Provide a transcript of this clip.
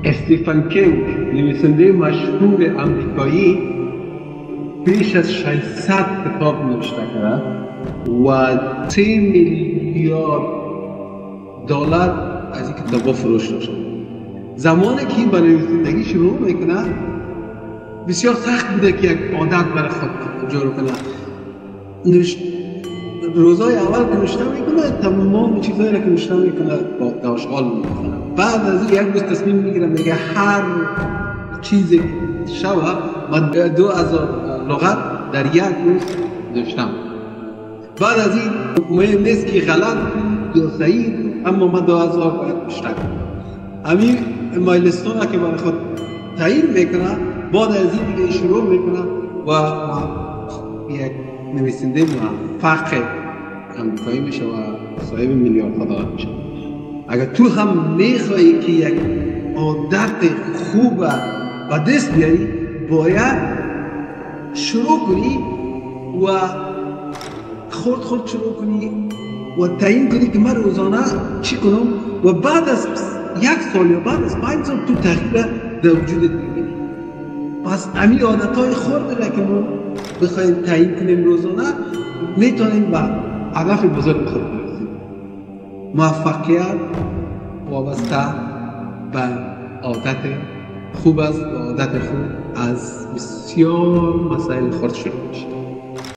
استیفن کینگ، نویسنده مشهور آمریکایی، بیش از 600 کتاب نوشته کرده و 3 میلیارد دلار از این کتاب‌ها فروش داشته. زمانی که به نویسندگی شروع میکنه بسیار سخت بوده که یک عادت برای خود جور کنه. روزای اول که نوشته میکنه تمام چیزایی را که نوشته میکنه با داشغال میکنه. بعد از این یک روز تصمیم میگیره میگه هر چیزی شوه من 2000 لغت در یک روز نوشتم. بعد از این مهم نیست که غلط یا صحیح، اما من 2000 باید نوشته کنم. همین مایلستون که برای خود تعیین میکنه. بعد از این دیگه شروع میکنه و یک نویسنده موفق آمریکایی میشه و صاحب میلیاردها دلار میشه. اگر تو هم میخوایی که یک عادت خوب و دست بیاری باید شروع کنی و خود شروع کنی و تعیین کنی که من روزانه چی کنم و بعد از 1 سال یا بعد از 5 سال تو تغییر در وجودت میبینی. پس همین عادتهای خورده را که ما بخوایم تعیین کنیم روزانه میتونیم به هدف بزرگ خود برسیم. موفقیت وابسته به عادت خوب است و عادت خوب از بسیار مسائل خرد شروع میشه.